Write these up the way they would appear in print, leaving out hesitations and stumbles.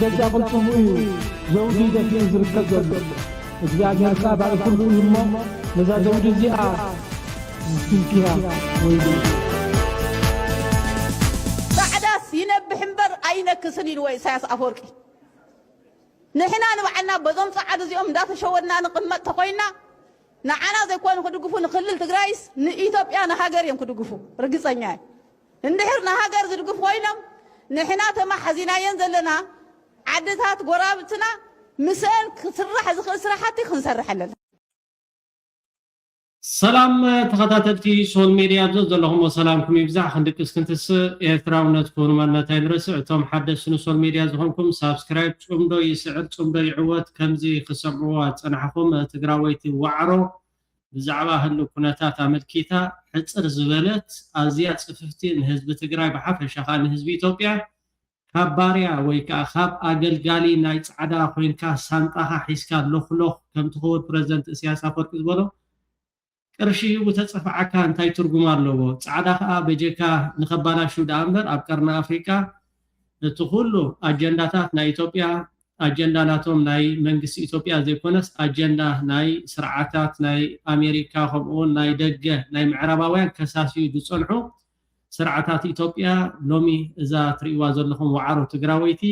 بدك قلتم زوجي دفي زركب زلو እግዚአብሔር ባለ ሁሉ ይሞ ለዛው ዲዚአ ስንኪያ ወይዶ بعداس ينبح انبر عينك سنين وإساس أفوركي نحنا نوعنا بضم صعد زيوم دات شورنا نقمت تخوينا نعنا زي كون كدقفو نخلل تقرايس إيثيوبيا نهاجر يوم كدقفو رقصنا اندهر نهاجر زدقفو وينم نحنا تما حزينا ينزل لنا عدتات قرابتنا مسأل كسرح زخل سرحاتي خنسرح لنا سلام تخطاتتي سول ميديا بزز اللهم وسلامكم يبزع خندق اسكنتس ايرتراونت كونو مالنا يدرسع توم حدثنا سول ميديا زخمكم سابسكرايب تقومدو يسعد تقومدو يعوت كمزي خسمعوات صنحكم تقراويتي وعرو بزعبا هلو كناتات عملكيتا حصر زبلت ازيات صففتي حزب تقراي بحفشه خان حزب ايثيوبيا كباريا ويكا خاب اغلغالي ناي صعدا خوينكا سانطاها حيسكا لوخلوخ كم تخور بريزيدنت سياسه فورك زبلو قرشي وتصفعك انتي ترجم الله صعدا بجيكا نخبالا شو دامبر ابقرنا افريكا تخلو اجنداتات نا ايثيوبيا اجندا ناتوم ناي منግስት ኢትዮጵያ ዘይኮነስ አጀንዳ ናይ ስርዓታት ናይ አሜሪካ ከምኡን ናይ ደገ ናይ ምዕራባውያን ከሳሲ ዝጸንሑ ስርዓታት ኢትዮጵያ ሎሚ እዛ ትሪዋ ዘለኹም ወዓሮ ትግራወይቲ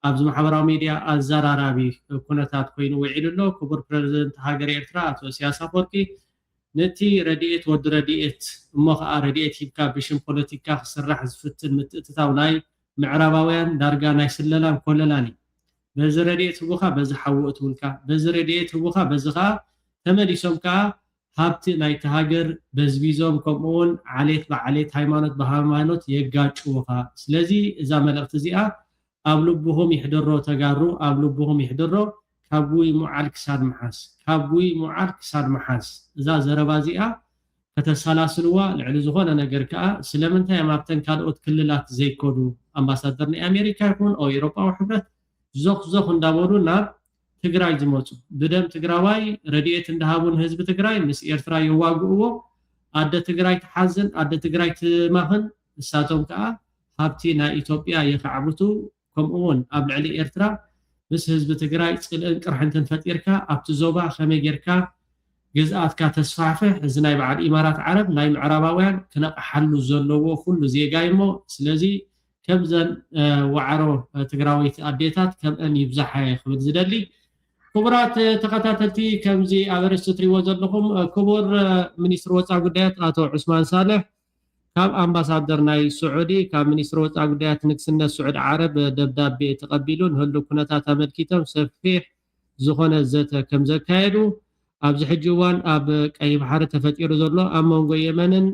ኣብዚ ማሕበራዊ ሚድያ አዘራራቢ ኩነታት ኮይኑ ወዒሉሎ ክቡር ፕሬዝዳንት ሃገር ኤርትራ አቶ ኢሳያስ አፈወርቂ ነቲ ረዲኤት ወድ ረዲኤት እሞኸአ ረዲኤት ሂብካ ብሽም ፖለቲካ ክስራሕ ዝፍትን ምትእትታው ናይ ምዕራባውያን ዳርጋ ናይ ስለላን ኮለላኒ በዚ ረዲኤት ህቡኻ በዚ ሓውእ ትውልካ በዚ ረዲኤት ህቡኻ በዚኻ ተመሊሶምካ ሃብቲ ናይ ተሃገር በዝቢዞም ከምኡን ዓሌት በዓሌት ሃይማኖት በሃይማኖት የጋጭውኻ ስለዚ እዛ መልእኽቲ እዚኣ ኣብ ልብኹም ይሕድሮ ተጋሩ ኣብ ልብኹም ይሕድሮ ካብዊ ሙዓል ክሳድ መሓስ ካብዊ ሙዓል ክሳድ መሓስ እዛ ዘረባ እዚኣ ከተሰላስልዋ ልዕሊ ዝኾነ ነገር ከዓ ስለምንታይ ማብተን ካልኦት ክልላት ዘይኮዱ ኣምባሳደር ናይ ኣሜሪካ ይኹን ኦ ኤውሮጳዊ ሕብረት زخ እንዳበሉ ናብ ትግራይ ዝመጹ ብደም ትግራዋይ ረዲኤት እንዳሃቡን ህዝብ ትግራይ ምስ ኤርትራ ይዋግኡዎ ኣደ ትግራይ ተሓዝን ኣደ ትግራይ ትማኽን እሳቶም ከዓ ሃብቲ ናይ ኢትዮጵያ የካዕብቱ ከምኡን ኣብ ልዕሊ ኤርትራ ምስ ህዝብ ትግራይ ጽልእን ቅርሕንትን ፈጢርካ ኣብቲ ዞባ ከመይ ጌርካ ግዝኣትካ ተስፋሕፍሕ እዚ ናይ በዓል ኢማራት ዓረብ ናይ ምዕራባውያን ክነቕሓሉ ዘለዎ ኩሉ ዜጋይሞ ስለዚ كمزن وعرو تقراويت أبديتات كم أن يبزح خبز دلي كبرات تقاتاتي كمزي أبرستري وزر لهم كبر منيستر وطاق قديات آتو عثمان صالح كاب أمباسادر ناي سعودي كاب منيستر وطاق قديات نكسنا السعود عرب دبداب بيتقبلون هلو كنتات أمريكيتهم سفيح زخونة الزيت كمزا كايدو أبز حجوان أب أي بحر تفتير زرلو أمونغو يمنن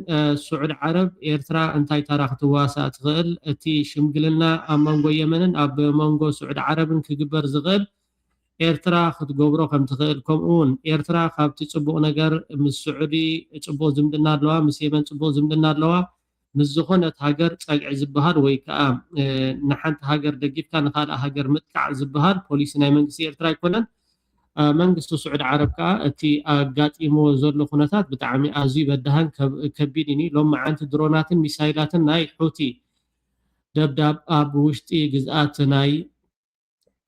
سعود عرب إيرترا انتاي تاراخ تواسا تغل تي شمقلنا أمونغو يمنن أب مونغو سعود عرب كجبر زغل إيرترا خد قبرو خم تغل كمون إيرترا خاب تتصبو نجر من السعودي تصبو زمدنا لوا من يمن تصبو زمدنا لوا من زخونة هاجر تقع زبهار ويكا نحنت هاجر دقيت كان خالق هاجر متكع زبهار بوليسنا منقسي إيرترا يكونن منجست سعود عرب كا تي قات إيمو زرلو خناتات بتعمي أزي بدهن كبيريني لما عند درونات ميسايلات ناي حوتي دبداب أب وشتي جزءات ناي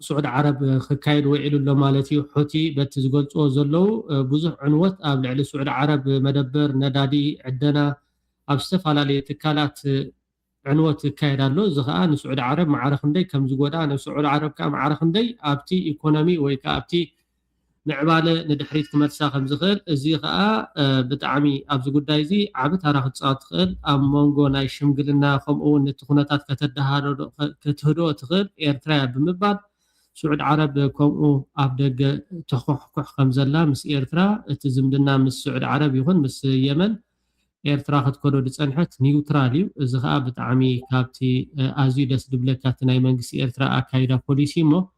سعود عرب خكايد وعيلو له مالتي حوتي بتزقلت أو زرلو بزح عنوت أب لعل سعود عرب مدبر ندادي عندنا أبستف على تكالات عنوت كايدالو زخان سعود عرب معرخ ندي كم زقودا سعود عرب كم معرخ ندي أبتي إيكونومي ويكا أبتي نعباله ندحريت كمرسا خم زخل ازي خا بتعمي ابز غداي زي عبت تاريخ تصات خل ام مونغو ناي شمغلنا خمون نتخوناتات كتهدو تخل ايرترا بمباد سعود عرب كومو ابدغ تخخخ خمزلا مس ايرترا تزمدنا مس سعود عرب يكون مس يمن ايرترا خدكودو دصنحت نيوتراليو ازي خا بتعمي كابتي ازي دس دبلكات ناي منغسي ايرترا اكايدا بوليسيمو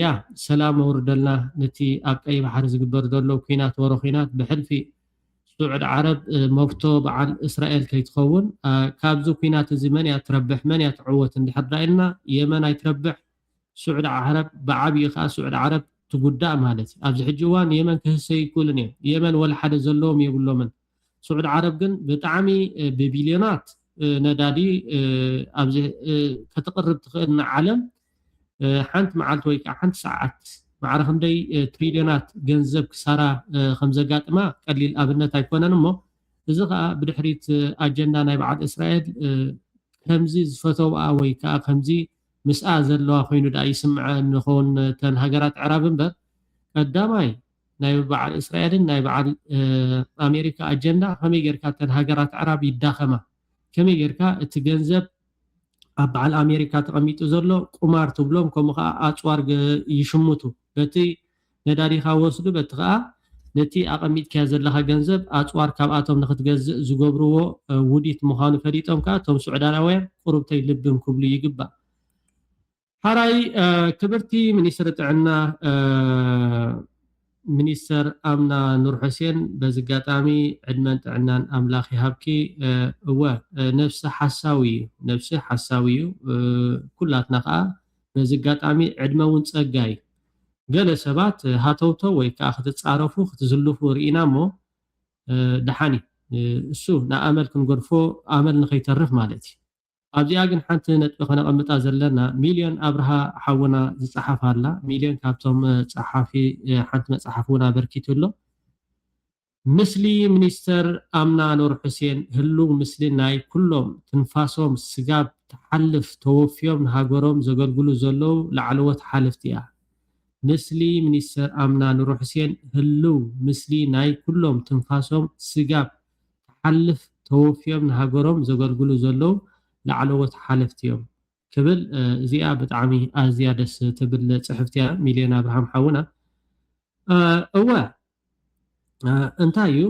يا سلام وردلنا نتي أبقي بحر زقبر دولو كينات ورو كينات بحلفي سعود عرب مفتوب عن إسرائيل كي تخون كابزو كينات الزمان يتربح من يتعوت اللي حضرنا يمن يتربح سعود عرب بعبي خاص سعود عرب تقدام مالتي أبز حجوان يمن كهسي يقولني يمن ولا حد زلوم يقول من سعود عرب جن بتعمي ببليونات ندادي أبز كتقرب تخيلنا عالم ሓንቲ መዓልቲ ወይ ከዓ ሓንቲ ሰዓት ማዕረ ክንደይ ትሪልዮናት ገንዘብ ክሳራ ከም ዘጋጥማ ቀሊል ኣብነት ኣይኮነን እሞ እዚ ከዓ ብድሕሪት ኣጀንዳ ናይ በዓል እስራኤል ከምዚ ዝፈተውኣ ወይ ከዓ ከምዚ ምስኣ ዘለዋ ኮይኑ ዳ ይስምዐ ንኾን ተን ሃገራት ዕራብ እምበር ቀዳማይ ናይ በዓል እስራኤልን ናይ በዓል ኣሜሪካ ኣጀንዳ ከመይ ጌርካ ተን ሃገራት ዕራብ ይዳኸማ ከመይ ጌርካ እቲ ገንዘብ ኣብ በዓል ኣሜሪካ ተቐሚጡ ዘሎ ቁማር ትብሎም ከምኡ ከዓ ኣፅዋር ይሽምቱ በቲ ነዳዲኻ ወስዱ በቲ ከዓ ነቲ ኣቐሚጥካ ዘለኻ ገንዘብ ኣፅዋር ካብኣቶም ንኽትገዝእ ዝገብርዎ ውዲት ምዃኑ ፈሊጦም ከዓ እቶም ሱዑዳናውያን ቁሩብተይ ልብም ክብሉ ይግባእ ሓራይ ክብርቲ ሚኒስትር ጥዕና ሚኒስተር ኣምና ኑር ሕሴን በዚ ኣጋጣሚ ዕድመን ጥዕናን ኣምላኽ ይሃብኪ እወ ነፍሲ ሓሳዊ እዩ ኩላትና ከዓ በዚ ኣጋጣሚ ዕድመ እውን ፀጋ እዩ ገለ ሰባት ሃተውቶ ወይ ከዓ ክትፃረፉ ክትዝልፉ ርኢና እሞ ድሓኒ እሱ ንኣመል ክንገድፎ ኣመል ንኸይተርፍ ማለት እዩ ኣብዚኣ ግን ሓንቲ ነጥቢ ከነቐምጣ ዘለና ሚልዮን ኣብርሃ ሓውና ዝፀሓፍ ኣላ ሚልዮን ካብቶም ፀሓፊ ሓንቲ መፅሓፍ እውን ኣበርኪቱ ኣሎ ምስሊ ሚኒስተር ኣምና ኑር ሕሴን ህልው ምስሊ ናይ ኩሎም ትንፋሶም ስጋብ ተሓልፍ ተወፍዮም ንሃገሮም ዘገልግሉ ዘለው ላዕለዎት ሓለፍቲ እያ ምስሊ ሚኒስተር ኣምና ኑር ሕሴን ህልው ምስሊ ናይ ኩሎም ትንፋሶም ስጋብ ተሓልፍ ተወፍዮም ንሃገሮም ዘገልግሉ ዘለው ላዕለዎት ሓለፍቲ እዮም ክብል እዚኣ ብጣዕሚ ኣዝያ ደስ ትብል ፅሕፍቲ እያ ሚልዮን ኣብርሃም ሓውና እወ እንታይ እዩ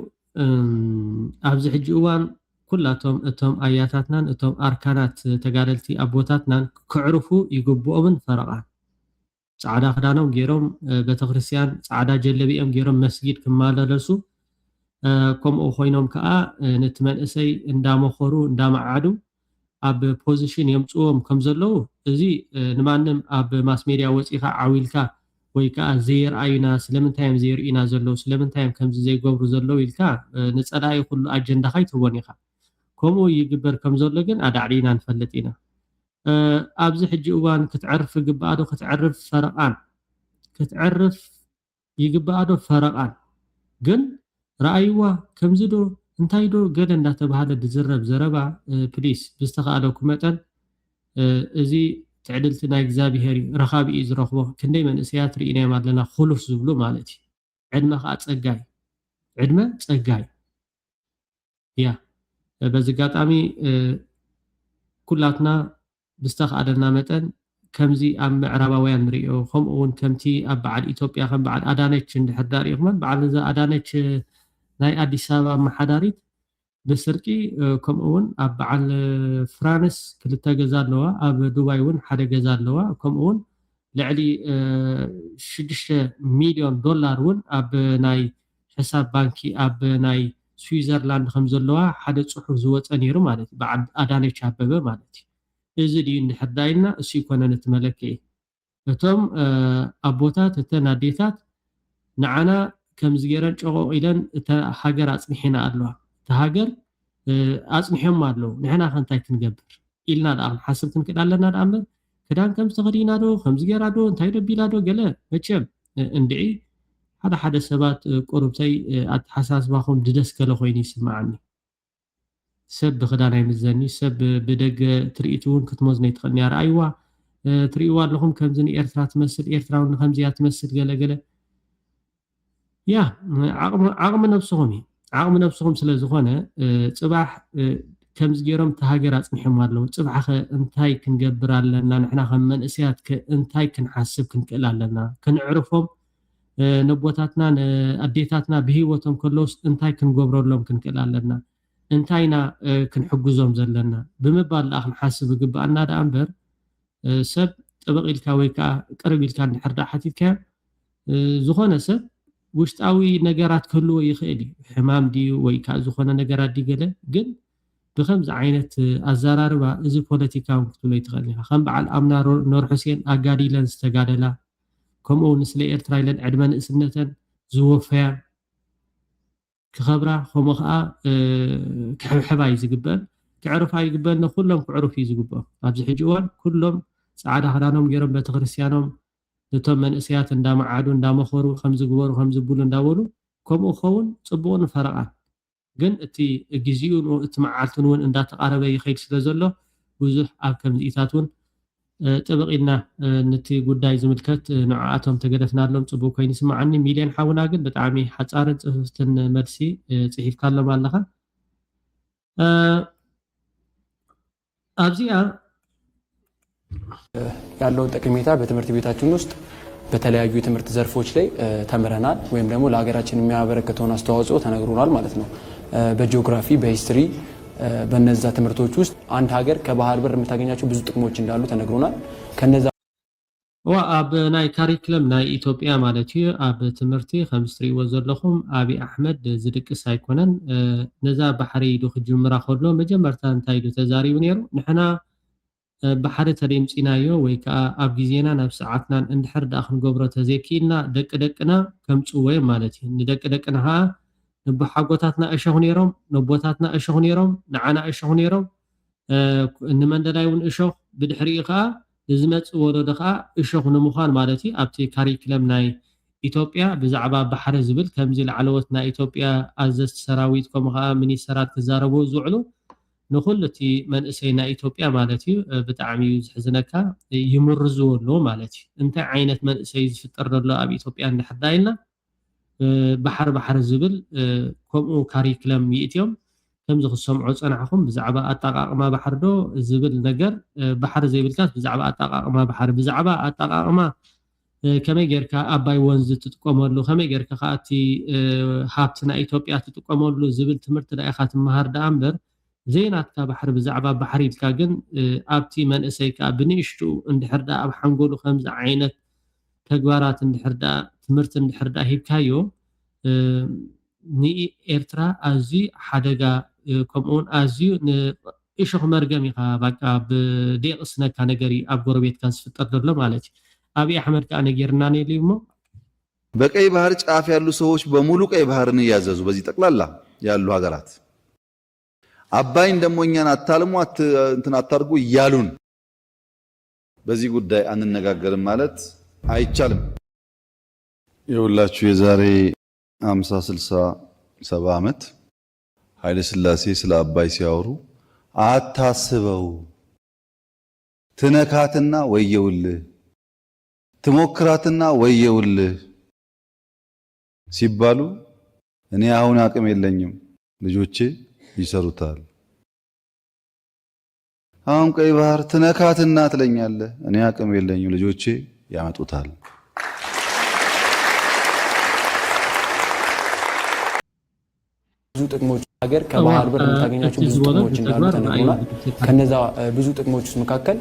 ኣብዚ ሕጂ እዋን ኩላቶም እቶም ኣያታትናን እቶም ኣርካናት ተጋደልቲ ኣቦታትናን ክዕርፉ ይግብኦምን ፈረቓን ፃዕዳ ክዳኖም ገይሮም ቤተክርስትያን ፃዕዳ ጀለቢኦም ገይሮም መስጊድ ክመላለሱ ከምኡ ኮይኖም ከዓ ነቲ መንእሰይ እንዳመኸሩ እንዳመዓዱ ኣብ ፖዚሽን የምፅዎም ከም ዘለው እዚ ንማንም ኣብ ማስ ሜድያ ወፂኻ ዓዊልካ ወይ ከዓ ዘይርኣዩና ስለምንታይ እዮም ዘይርኡና ዘለው ስለምንታይ እዮም ከምዚ ዘይገብሩ ዘለው ኢልካ ንፀላኢ ኩሉ ኣጀንዳኻ ይትወን ኢኻ ከምኡ ይግበር ከም ዘሎ ግን ኣዳዕዲና ንፈልጥ ኢና ኣብዚ ሕጂ እዋን ክትዕርፍ ይግባእ ዶ ክትዕርፍ ፈረቓን ግን ረኣይዋ ከምዚ ዶ እንታይ ዶ ገለ እንዳተባሃለ ዝዝረብ ዘረባ ፕሊስ ብዝተኸኣለኩም መጠን እዚ ትዕድልቲ ናይ እግዚኣብሔር ረኻቢ እዩ ዝረኽቦ ክንደይ መንእሰያት ርኢናዮም ኣለና ክሉፍ ዝብሉ ማለት እዩ ዕድመ ከዓ ፀጋይ ያ በዚ ኣጋጣሚ ኩላትና ብዝተኸኣለና መጠን ከምዚ ኣብ ምዕራባውያን ንሪኦ ከምኡ እውን ከምቲ ኣብ በዓል ኢትዮጵያ ከም በዓል ኣዳነች እንድሕር ዳሪእኹመን በዓል ኣዳነች ናይ ኣዲስ ኣበባ ኣመሓዳሪት ብስርቂ ከምኡ እውን ኣብ በዓል ፍራንስ ክልተ ገዛ ኣለዋ ኣብ ዱባይ እውን ሓደ ገዛ ኣለዋ ከምኡ እውን ልዕሊ 6 ሚልዮን ዶላር እውን ኣብ ናይ ሕሳብ ባንኪ ኣብ ናይ ስዊዘርላንድ ከም ዘለዋ ሓደ ፅሑፍ ዝወፀ ነይሩ ማለት እዩ በዓል ኣዳነች ኣበበ ማለት እዩ እዚ ድዩ እንድሕር ዳኢልና እሱ ይኮነን እቲ መለክዒ እቶም ኣቦታት እተን ኣዴታት ንዓና ከምዚ ገይረን ጨቆቕ ኢለን እታ ሃገር ኣፅኒሒና ኣለዋ እታ ሃገር ኣፅኒሖም ኣለዉ ንሕና ከ እንታይ ክንገብር ኢልና ዳ ክንሓስብ ክንክእል ኣለና ዳ እምበር ክዳን ከም ዝተኸዲና ዶ ከምዚ ገይራ ዶ እንታይ ደቢላ ዶ ገለ መቸም እንድዒ ሓደ ሰባት ቁርብተይ ኣተሓሳስባኹም ድደስከለ ኮይኑ ይስማዓኒ ሰብ ብክዳን ኣይምዘኒ ሰብ ብደገ ትርኢት እውን ክትመዝነ ይትኽእል ኒያ ረኣይዋ ትርእይዋ ኣለኹም ከምዚ ንኤርትራ ትመስል ኤርትራ እውን ከምዚያ ትመስል ገለገለ ያ ዓቕሚ ነብስኹም ስለ ዝኾነ ፅባሕ ከምዚ ገይሮም ተሃገር ኣፅኒሖም ኣለዉ ፅባሕ ኸ እንታይ ክንገብር ኣለና ንሕና ከም መንእሰያት እንታይ ክንሓስብ ክንክእል ኣለና ክንዕርፎም ነቦታትና ንኣዴታትና ብሂወቶም ከለውስ እንታይ ክንገብረሎም ክንክእል ኣለና እንታይና ክንሕግዞም ዘለና ብምባል ዳ ክንሓስብ ይግባአና ዳ እምበር ሰብ ጥብቕ ኢልካ ወይ ከዓ ቅርብ ኢልካ እንድሕር ዳ ሓቲትካዮ ዝኾነ ሰብ ውሽጣዊ ነገራት ክህልዎ ይኽእል እዩ ሕማም ድዩ ወይ ከዓ ዝኾነ ነገራት ዲ ገለ ግን ብከምዚ ዓይነት ኣዘራርባ እዚ ፖለቲካዊ ክትብሎ ይትኽእል ኢኻ ከም በዓል ኣምና ኑር ሕሴን ኣጋዲለን ዝተጋደላ ከምኡ ንስለ ኤርትራ ኢለን ዕድመ ንእስነተን ዝወፈያ ክኸብራ ከምኡ ከዓ ክሕብሕባ እዩ ዝግበአን ክዕርፋ ይግበአን ኩሎም ክዕርፉ እዩ ዝግብኦም ኣብዚ ሕጂ እዋን ኩሎም ጻዕዳ ክዳኖም ገይሮም ቤተክርስትያኖም ነቶም መንእስያት እንዳመዓዱ እንዳመኸሩ ከም ዝግበሩ ከም ዝብሉ እንዳበሉ ከምኡ ኸውን ጽቡቕን ፈረቓን ግን እቲ ግዜኡን እቲ መዓልቱን እውን እንዳተቃረበ ይኸይድ ስለ ዘሎ ብዙሕ ኣብ ከምዚኢታት እውን ጥብቕ ኢልና ነቲ ጉዳይ ዝምልከት ንዓኣቶም ተገደፍናሎም ጽቡቕ ኮይኑ ይስማዓኒ ሚልዮን ሓውና ግን ብጣዕሚ ሓፃርን ጽፍፍትን መልሲ ጽሒፍካሎም ኣለኻ ኣብዚኣ ያለውን ጠቀሜታ በትምህርት ቤታችን ውስጥ በተለያዩ የትምህርት ዘርፎች ላይ ተምረናል ወይም ደግሞ ለሀገራችን የሚያበረክተውን አስተዋጽኦ ተነግሮናል ማለት ነው። በጂኦግራፊ በሂስትሪ በነዛ ትምህርቶች ውስጥ አንድ ሀገር ከባህር በር የምታገኛቸው ብዙ ጥቅሞች እንዳሉ ተነግሮናል። ከነዛ ኣብ ናይ ካሪክለም ናይ ኢትዮጵያ ማለት እዩ ኣብ ትምህርቲ ከም ትሪእዎ ዘለኹም ኣብይ ኣሕመድ ዝድቅስ ኣይኮነን ነዛ ባሕሪ ኢሉ ክጅምራ ከሎ መጀመርታ እንታይ ኢሉ ተዛሪቡ ነይሩ ንሕና ባሕሪ ተደምፂናዮ ወይ ከዓ ኣብ ግዜና ናብ ሰዓትናን እንድሕር ዳኣ ክንገብሮ ተዘይኪኢልና ደቂ ደቅና ከምፅወዮ ማለት እዩ ንደቂ ደቅና ከዓ ንቦሓጎታትና እሸኹ ነይሮም ንቦታትና እሸኹ ነይሮም ንዓና እሸኹ ነይሮም ንመንደላይ እውን እሸኹ ብድሕሪኡ ከዓ ንዝመፅእ ወለዶ ከዓ እሸኹ ንምዃን ማለት እዩ ኣብቲ ካሪክለም ናይ ኢትዮጵያ ብዛዕባ ባሕሪ ዝብል ከምዚ ላዕለዎት ናይ ኢትዮጵያ ኣዘዝቲ ሰራዊት ከምኡ ከዓ ሚኒስተራት ክዛረቡ ዝውዕሉ ንኩሉ እቲ መንእሰይ ናይ ኢትዮጵያ ማለት እዩ ብጣዕሚ እዩ ዝሕዝነካ ይምርዝዎ ኣሎ ማለት እዩ እንታይ ዓይነት መንእሰይ ዝፍጠር ዘሎ ኣብ ኢትዮጵያ እንድሕር ዳ ኢልና ባሕሪ ዝብል ከምኡ ካሪክለም ይእትዮም ከምዚ ክሰምዖ ፀናሕኹም ብዛዕባ ኣጠቃቅማ ባሕሪ ዶ ዝብል ነገር ባሕሪ ዘይብልካስ ብዛዕባ ኣጠቃቅማ ባሕሪ ብዛዕባ ኣጠቃቅማ ከመይ ጌርካ ኣባይ ወንዝ ትጥቀመሉ ከመይ ጌርካ ከዓ እቲ ሃብቲ ናይ ኢትዮጵያ ትጥቀመሉ ዝብል ትምህርቲ ዳኢኻ ትመሃር ዳኣ እምበር ዘይናትካ ባሕሪ ብዛዕባ ባሕሪ ኢልካ ግን ኣብቲ መንእሰይ ከዓ ብንእሽትኡ እንድሕር ዳኣ ኣብ ሓንጎሉ ከምዚ ዓይነት ተግባራት እንድሕር ዳኣ ትምህርቲ እንድሕር ዳኣ ሂብካዮ ንኤርትራ ኣዝዩ ሓደጋ ከምኡውን ኣዝዩ ንእሾኽ መርገም ኢኻ በቃ ብደይቕስነካ ነገር እዩ ኣብ ጎረቤትካ ዝፍጠር ዘሎ ማለት እዩ አብይ አህመድ ከዓ ነገርና ነው ሊሞ በቀይ ባህር ጫፍ ያሉ ሰዎች በሙሉ ቀይ ባህርን ያዘዙ በዚህ ጠቅላላ ያሉ ሀገራት አባይን ደሞ እኛን አታልሙ እንትን አታርጉ እያሉን በዚህ ጉዳይ አንነጋገርም ማለት አይቻልም። የሁላችሁ የዛሬ 50 60 70 ዓመት ኃይለ ሥላሴ ስለ አባይ ሲያወሩ አታስበው ትነካትና ወየውልህ ትሞክራትና ወየውልህ ሲባሉ እኔ አሁን አቅም የለኝም ልጆቼ ይሰሩታል። አሁን ቀይ ባህር ትነካትና ትለኛለህ እኔ አቅም የለኝም ልጆቼ ያመጡታል። ብዙ ጥቅሞች ሀገር ከባህር በር የምታገኛቸው ብዙ ጥቅሞች እንዳሉ ተነግሮናል። ከነዛ ብዙ ጥቅሞች ውስጥ መካከል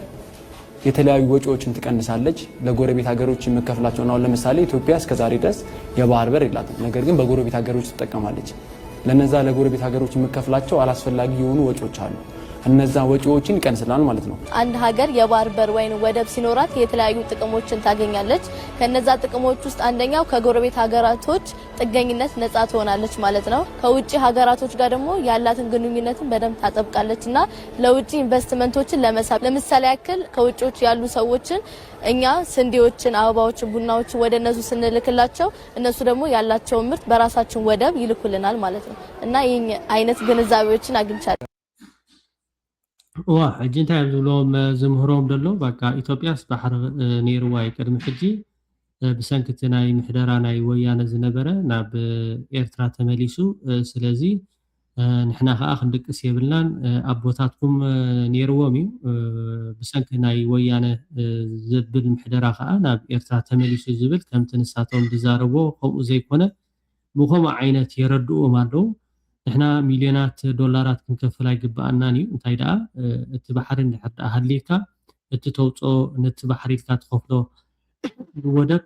የተለያዩ ወጪዎችን ትቀንሳለች። ለጎረቤት ሀገሮች የምከፍላቸው ነው። ለምሳሌ ኢትዮጵያ እስከዛሬ ድረስ የባህር በር የላትም። ነገር ግን በጎረቤት ሀገሮች ትጠቀማለች። ለነዛ ለጎረቤት ሀገሮች የምከፍላቸው አላስፈላጊ የሆኑ ወጪዎች አሉ። እነዛ ወጪዎችን ይቀንስላል ማለት ነው። አንድ ሀገር የባህር በር ወይን ወደብ ሲኖራት የተለያዩ ጥቅሞችን ታገኛለች። ከነዛ ጥቅሞች ውስጥ አንደኛው ከጎረቤት ሀገራቶች ጥገኝነት ነፃ ትሆናለች ማለት ነው። ከውጪ ሀገራቶች ጋር ደግሞ ያላትን ግንኙነትን በደንብ ታጠብቃለችና ለውጪ ኢንቨስትመንቶችን ለመሳብ ለምሳሌ ያክል ከውጪዎች ያሉ ሰዎችን እኛ ስንዴዎችን፣ አበባዎችን፣ ቡናዎችን ወደ እነሱ ስንልክላቸው እነሱ ደግሞ ያላቸውን ምርት በራሳችን ወደብ ይልኩልናል ማለት ነው እና ይሄን አይነት ግንዛቤዎችን አግኝቻለሁ። ዋ ሕጂ እንታይ እዮም ዝብሎም ዝምህሮም ደሎ በቃ ኢትዮጵያስ ባሕሪ ነይርዋ ቅድሚ ሕጂ ብሰንኪቲ ናይ ምሕደራ ናይ ወያነ ዝነበረ ናብ ኤርትራ ተመሊሱ ስለዚ ንሕና ከዓ ክንድቅስ የብልናን ኣቦታትኩም ነይርዎም እዩ ብሰንኪ ናይ ወያነ ዝብል ምሕደራ ከዓ ናብ ኤርትራ ተመሊሱ ዝብል ከምቲ ንሳቶም ዝዛረቦ ከምኡ ዘይኮነ ብከምኡ ዓይነት የረድኡዎም ኣለዉ። ንሕና ሚልዮናት ዶላራት ክንከፍል ኣይግባአናን እዩ እንታይ ደኣ እቲ ባሕሪ እንድሕር ደኣ ሃልይካ እቲ ተውፅኦ ነቲ ባሕሪ ኢልካ ትኸፍሎ ወደብ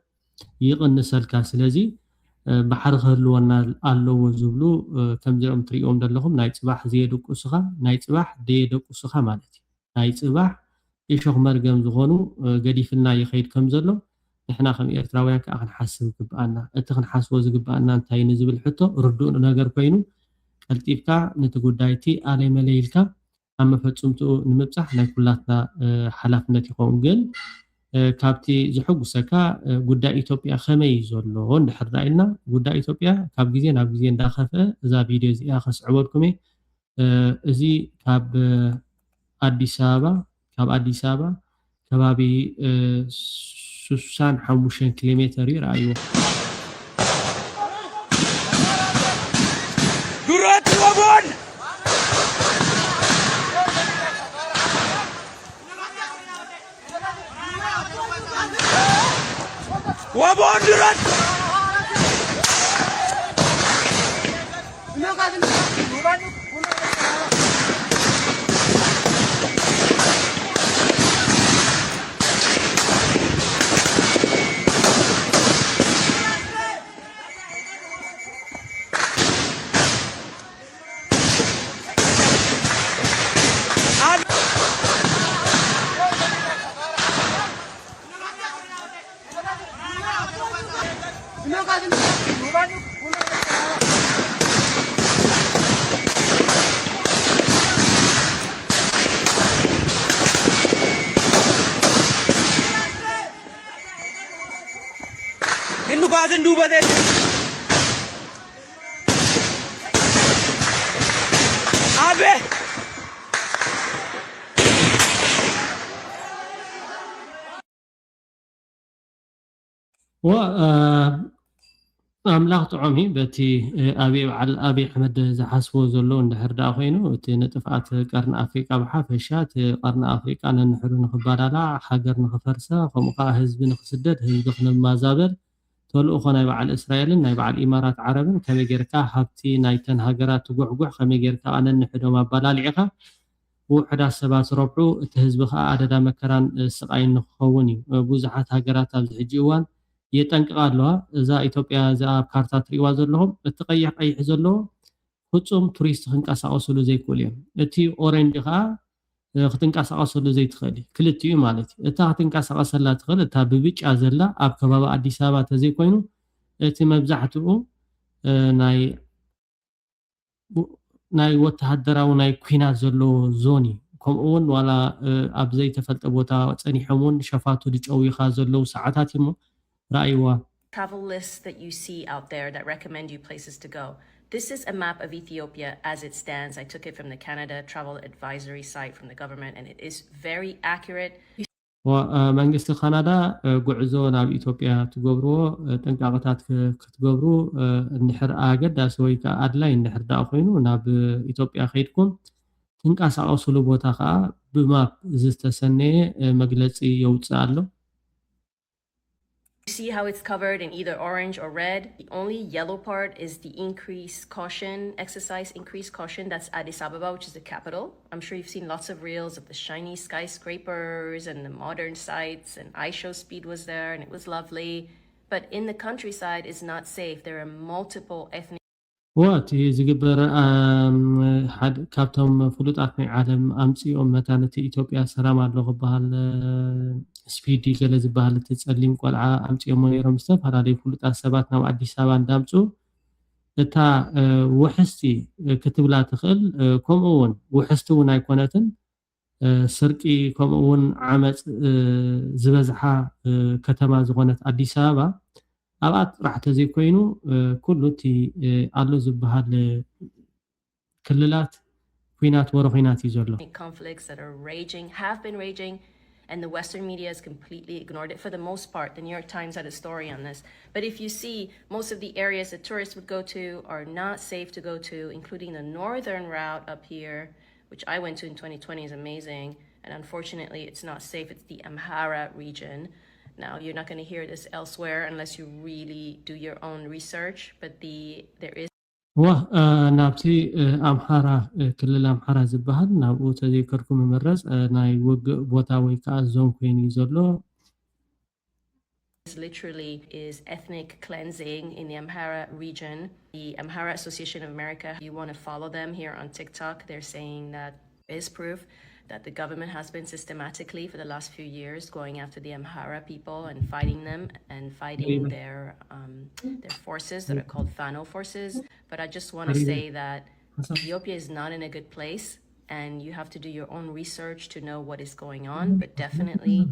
ይቕንሰልካ ስለዚ ባሕሪ ክህልወና ኣለዎ ዝብሉ ከምዚኦም ትሪኦም ዘለኹም ናይ ፅባሕ ዘየደቁስኻ ናይ ፅባሕ ደየደቁስኻ ማለት እዩ ናይ ፅባሕ እሾኽ መርገም ዝኾኑ ገዲፍልና ይኸይድ ከም ዘሎ ንሕና ከም ኤርትራውያን ከዓ ክንሓስብ ይግባአና። እቲ ክንሓስቦ ዝግባአና እንታይ ንዝብል ሕቶ ርዱእ ነገር ኮይኑ ቀልጢፍካ ነቲ ጉዳይቲ ኣለይ መለይልካ ኣብ መፈፅምትኡ ንምብፃሕ ናይ ኩላትና ሓላፍነት ይኸውን ግን ካብቲ ዝሕጉሰካ ጉዳይ ኢትዮጵያ ከመይ ዘሎ እንድሕር ኢልና ጉዳይ ኢትዮጵያ ካብ ግዜ ናብ ግዜ እንዳኸፍአ እዛ ቪድዮ እዚኣ ከስዕበልኩም እዚ ካብ ኣዲስ ኣበባ ከባቢ 65 ኪሎ ሜትር ይረኣይዎ ዱራት ወቦን وابون درت Bazen duba de Abe و ኣምላኽ ጥዑሚ በቲ ኣብይ ኣሕመድ ዝሓስቦ ዘሎ እንድሕር ዳ ኮይኑ እቲ ንጥፍኣት ቀርኒ ኣፍሪቃ ብሓፈሻ እቲ ቀርኒ ኣፍሪቃ ነንሕሩ ንክባላላዕ ሃገር ንክፈርሳ ከምኡ ከዓ ህዝቢ ንክስደድ ህዝቢ ክንማዛበል ተልእኾ ናይ በዓል እስራኤልን ናይ በዓል ኢማራት ዓረብን ከመይ ጌርካ ሃብቲ ናይተን ሃገራት ትጉሕጉሕ ከመይ ጌርካ ነንሕዶም ኣባላሊዕኻ ውሕዳት ሰባት ረብሑ እቲ ህዝቢ ከዓ ኣደዳ መከራን ስቃይን ንክኸውን እዩ ብዙሓት ሃገራት ኣብዚ ሕጂ እዋን የጠንቅቃ ኣለዋ እዛ ኢትዮጵያ እዛ ኣብ ካርታ ትሪእዋ ዘለኹም እቲ ቀይሕ ቀይሕ ዘለዎ ፍፁም ቱሪስት ክንቀሳቀስሉ ዘይክእሉ እዮም እቲ ኦሬንጅ ከዓ ክትንቀሳቀሰሉ ዘይትኽእል ክልቲኡ ማለት እዩ እታ ክትንቀሳቀሰላ ትኽእል እታ ብብጫ ዘላ ኣብ ከባቢ ኣዲስ ኣበባ ተዘይኮይኑ እቲ መብዛሕትኡ ናይ ወተሃደራዊ ናይ ኩናት ዘለዎ ዞን እዩ ከምኡ እውን ዋላ ኣብ ዘይተፈልጠ ቦታ ፀኒሖም እውን ሸፋቱ ድጨዊኻ ዘለው ሰዓታት እሞ ረኣይዋ travel lists that you see out there that recommend you places to go. This is a map of Ethiopia as it stands. I took it from the Canada Travel Advisory site from the government and it is very accurate. መንግስቲ ካናዳ ጉዕዞ ናብ ኢትዮጵያ ትገብርዎ ጥንቃቄታት ክትገብሩ እንድሕር ኣገዳሲ ወይ ከዓ ኣድላይ እንድሕር ዳ ኮይኑ ናብ ኢትዮጵያ ከይድኩም ትንቀሳቀስሉ ቦታ ከዓ ብማፕ ዝተሰነየ መግለፂ የውፅእ ኣሎ You see how it's covered in either orange or red. The only yellow part is the increased caution, exercise increased caution. That's Addis Ababa, which is the capital. I'm sure you've seen lots of reels of the shiny skyscrapers and the modern sites, and iShow Speed was there and it was lovely. But in the countryside, it's not safe. There are multiple ethnic ወቲ ዝግበር ካብቶም ፍሉጣት ናይ ዓለም ኣምፂኦም መታነቲ ኢትዮጵያ ሰላም ኣሎ ክበሃል ስፒዲ ገለ ዝበሃል እቲ ፀሊም ቆልዓ ኣምፂኦም ነይሮም ዝተፈላለዩ ፍሉጣት ሰባት ናብ ኣዲስ ኣበባ እንዳምፁ እታ ውሕስቲ ክትብላ ትኽእል ከምኡ እውን ውሕስቲ እውን ኣይኮነትን ስርቂ ከምኡ እውን ዓመፅ ዝበዝሓ ከተማ ዝኾነት ኣዲስ ኣበባ ኣብኣት ጥራሕ ተዘይኮይኑ ኩሉ እቲ ኣሎ ዝበሃል ክልላት ኩናት ወረ ኩናት እዩ ዘሎ conflicts that are raging, have been raging, and the Western media has completely ignored it for the most part. The New York Times had a story on this. But if you see, most of the areas that tourists would go to are not safe to go to, including the northern route up here, which I went to in 2020 is amazing. And unfortunately, it's not safe. It's the Amhara region. Now, you're not going to hear this elsewhere unless you really do your own research, but there is ናብቲ ኣምሓራ ክልል ኣምሓራ ዝበሃል ናብኡ ተዘይከርኩም መመረፅ ናይ ውግእ ቦታ ወይ ከዓ ዞን ኮይኑ እዩ ዘሎ literally is ethnic cleansing in the Amhara region. The Amhara Association of America, you want to follow them here on TikTok. They're saying that is proof that the government has been systematically for the last few years going after the Amhara people and fighting them and fighting their forces that are called Fano forces. But I just want to say that Ethiopia is not in a good place. and you have to do your own research to know what is going on. But definitely,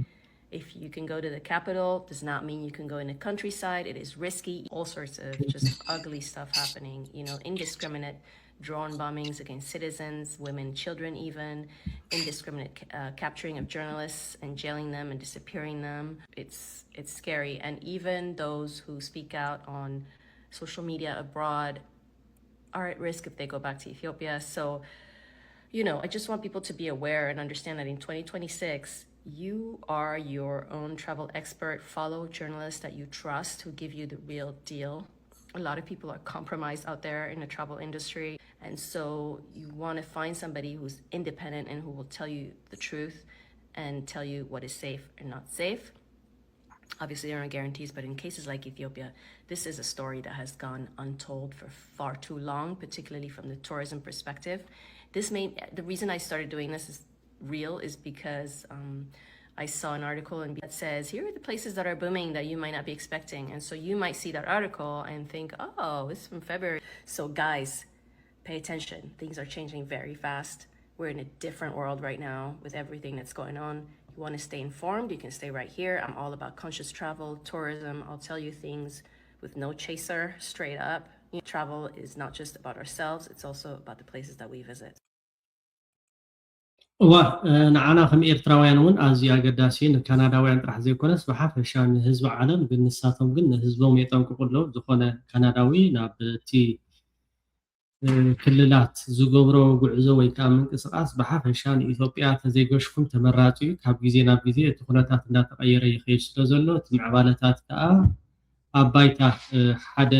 if you can go to the capital, does not mean you can go in the countryside. It is risky. All sorts of just ugly stuff happening, you know, indiscriminate drone bombings against citizens, women, children even, indiscriminate capturing of journalists and jailing them and disappearing them. It's scary. And even those who speak out on social media abroad are at risk if they go back to Ethiopia. So, you know, I just want people to be aware and understand that in 2026, you are your own travel expert. Follow journalists that you trust who give you the real deal. A lot of people are compromised out there in the travel industry. And so you want to find somebody who's independent and who will tell you the truth and tell you what is safe and not safe. Obviously, there are no guarantees, but in cases like Ethiopia, this is a story that has gone untold for far too long, particularly from the tourism perspective. The reason I started doing this is real is because I saw an article that says, here are the places that are booming that you might not be expecting. And so you might see that article and think, oh, it's from February. So guys, pay attention. Things are changing very fast. We're in a different world right now with everything that's going on. You want to stay informed, you can stay right here. I'm all about conscious travel, tourism. I'll tell you things with no chaser, straight up. Travel is not just about ourselves, it's also about the places that we visit. ንዓና ከም ኤርትራውያን እውን ኣዝዩ ኣገዳሲ ንካናዳውያን ጥራሕ ዘይኮነስ ብሓፈሻ ንህዝቢ ዓለም ግን ንሳቶም ግን ንህዝቦም የጠንቅቁ ኣለዉ ዝኾነ ካናዳዊ ናብ እቲ ክልላት ዝገብሮ ጉዕዞ ወይ ከዓ ምንቅስቃስ ብሓፈሻ ንኢትዮጵያ ተዘይገሽኩም ተመራፂ እዩ ካብ ግዜ ናብ ግዜ እቲ ኩነታት እንዳተቐየረ ይኸይድ ስለ ዘሎ እቲ ምዕባለታት ከዓ ኣብ ባይታ ሓደ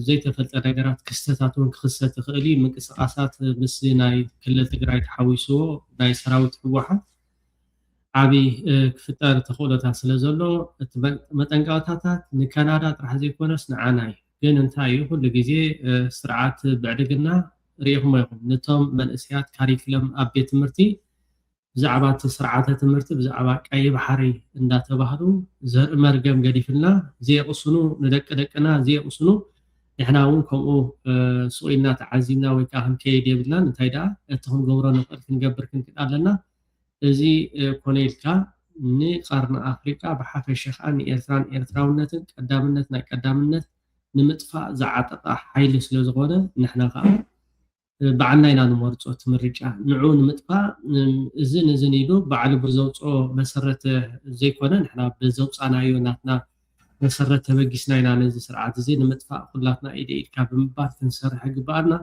ዘይተፈልጠ ነገራት ክስተታት እውን ክኽሰት ይኽእል እዩ ምንቅስቃሳት ምስ ናይ ክልል ትግራይ ተሓዊስዎ ናይ ሰራዊት ህወሓት ዓብይ ክፍጠር ተኽእሎታት ስለ ዘሎ እቲ መጠንቀቕታታት ንካናዳ ጥራሕ ዘይኮነስ ንዓና እዩ ግን እንታይ እዩ ኩሉ ግዜ ስርዓት ብዕድግና ሪኢኹሞ ኢኹም ነቶም መንእስያት ካሪክለም ኣብ ቤት ትምህርቲ ብዛዕባ እቲ ስርዓተ ትምህርቲ ብዛዕባ ቀይ ባሕሪ እንዳተባህሉ ዘርኢ መርገም ገዲፍልና ዘየቕስኑ ንደቂ ደቅና ዘየቕስኑ ንሕና እውን ከምኡ ስቑኢልና ተዓዚምና ወይ ከዓ ክንከይድ የብልናን እንታይ ደኣ እቲ ክንገብሮ ንኽእል ክንገብር ክንክእል ኣለና እዚ ኮነ ኢልካ ንቐርኒ ኣፍሪቃ ብሓፈሻ ከዓ ንኤርትራን ኤርትራውነትን ቀዳምነት ናይ ቀዳምነት ንምጥፋእ ዝዓጠቓ ሓይሊ ስለ ዝኾነ ንሕና ከዓ ባዕልና ኢና ንመርፆ እቲ ምርጫ ንዑ ንምጥፋእ እዚ ንዝን ኢሉ ባዕሉ ብዘውፅኦ መሰረት ዘይኮነ ንሕና ብዘውፃናዮ ናትና መሰረት ተበጊስና ኢና ነዚ ስርዓት እዚ ንምጥፋእ ኩላትና ኢደ ኢድካ ብምባል ክንሰርሕ ይግባአና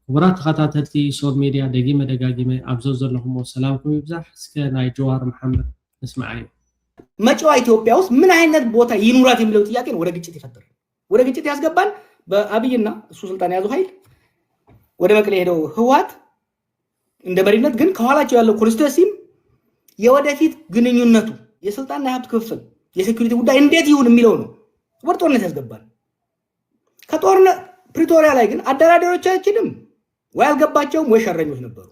ክቡራት ተኸታተልቲ ሶል ሚድያ ደጊመ ደጋጊመ ኣብዞ ዘለኹም ሰላምኩም ይብዛሕ እስከ ናይ ጀዋር መሐመድ ንስማዕ እዩ መጪዋ ኢትዮጵያ ውስጥ ምን አይነት ቦታ ይኑራት የሚለው ጥያቄ ነው ወደ ግጭት ይፈጥራል ወደ ግጭት ያስገባል በአብይና እሱ ስልጣን ያዙ ኃይል ወደ መቀሌ ሄደው ህወሓት እንደ መሪነት ግን ከኋላቸው ያለው ኮንስቲትዩንሲም የወደፊት ግንኙነቱ የስልጣንና የሀብት ክፍፍል የሴኩሪቲ ጉዳይ እንዴት ይሁን የሚለው ነው ወደ ጦርነት ያስገባል ከጦርነት ፕሪቶሪያ ላይ ግን አደራዳሪዎቻችንም ወይ አልገባቸውም ወይ ሸረኞች ነበሩ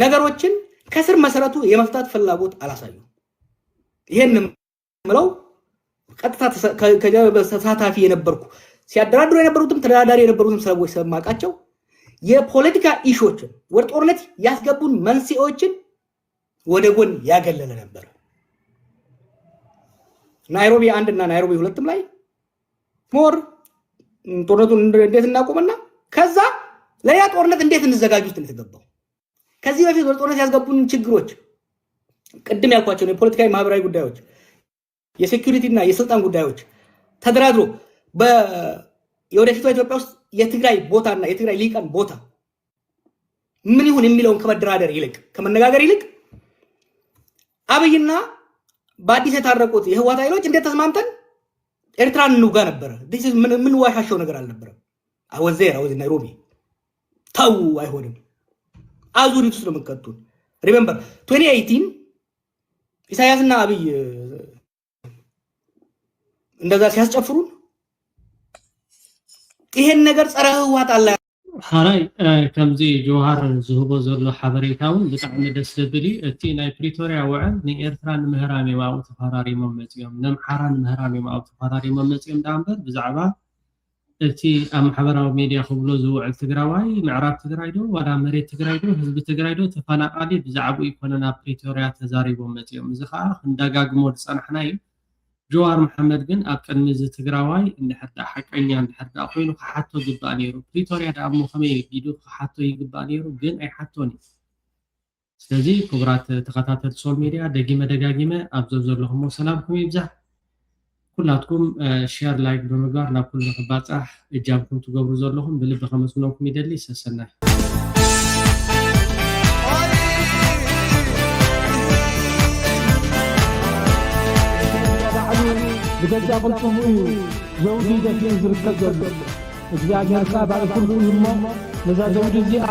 ነገሮችን ከስር መሰረቱ የመፍታት ፍላጎት አላሳዩ ይሄን ምለው ቀጥታ ተሳታፊ የነበርኩ ሲያደራድሩ የነበሩትም ተደራዳሪ የነበሩትም ሰዎች ሰማቃቸው የፖለቲካ ኢሹዎችን ወደ ጦርነት ያስገቡን መንስኤዎችን ወደ ጎን ያገለለ ነበር ናይሮቢ 1 እና ናይሮቢ 2 ላይ ሞር ጦርነቱን እንዴት እናቆምና ከዛ ለያ ጦርነት እንዴት እንዘጋጁት እንደተገባው ከዚህ በፊት ወደ ጦርነት ያስገቡን ችግሮች ቅድም ያልኳቸው የፖለቲካዊ ማህበራዊ ጉዳዮች የሴኩሪቲ እና የስልጣን ጉዳዮች ተደራድሮ የወደፊቷ ኢትዮጵያ ውስጥ የትግራይ ቦታና የትግራይ ሊቃን ቦታ ምን ይሁን የሚለውን ከመደራደር ይልቅ ከመነጋገር ይልቅ አብይና በአዲስ የታረቁት የህወሓት ኃይሎች እንዴት ተስማምተን ኤርትራን እንውጋ ነበር this is ምን ዋሻቸው ነገር አልነበረም አወዘራ ወዘ ናይሮቢ ታው አይሆንም አዙሪት ውስጥ ነው የምትከቱን ሪሜምበር 2018 ኢሳያስና አብይ እንደዛ ሲያስጨፍሩን ይሄን ነገር ጸረ ህወሓት አለ ሓራይ ከምዚ ጀዋር ዝህቦ ዘሎ ሓበሬታውን ብጣዕሚ ደስ ዝብል እዩ እቲ ናይ ፕሪቶሪያ ውዕል ንኤርትራ ንምህራን የማው ተፈራሪሞም መፅኦም ንኣምሓራ ንምህራን የማው ተፈራሪሞም መፅኦም ዳ እምበር ብዛዕባ እቲ ኣብ ማሕበራዊ ሚድያ ክብሎ ዝውዕል ትግራዋይ ምዕራብ ትግራይ ዶ ዋላ መሬት ትግራይ ዶ ህዝቢ ትግራይ ዶ ተፈናቃሊ ብዛዕባ ይኮነ ናብ ፕሪቶርያ ተዛሪቦም መፅኦም እዚ ከዓ እንዳጋግሞ ዝፀናሕና እዩ ጀዋር መሐመድ ግን ኣብ ቅድሚ እዚ ትግራዋይ እንድሕር ሓቀኛ እንድሕር ኮይኑ ክሓቶ ይግባእ ነይሩ ፕሪቶርያ ዳ እሞ ከመይ ኢሉ ክሓቶ ይግባእ ነይሩ ግን ኣይሓቶን እዩ ስለዚ ክቡራት ተኸታተልቲ ሶል ሚድያ ደጋጊመ ኣብ ዘለኹም ሰላምኩም ይብዛሕ ኩላትኩም ሼር ላይክ ብምግባር ናብ ኩሉ ክባፃሕ እጃምኩም ትገብሩ ዘለኹም ብልቢ ከመስግነኩም ይደሊ ሰሰናይ بجد قلتم ايه زوجي ده في زركة جد እግዚአብሔር ካባል ሁሉ ይሞ ለዛ ዘውድ እዚኣ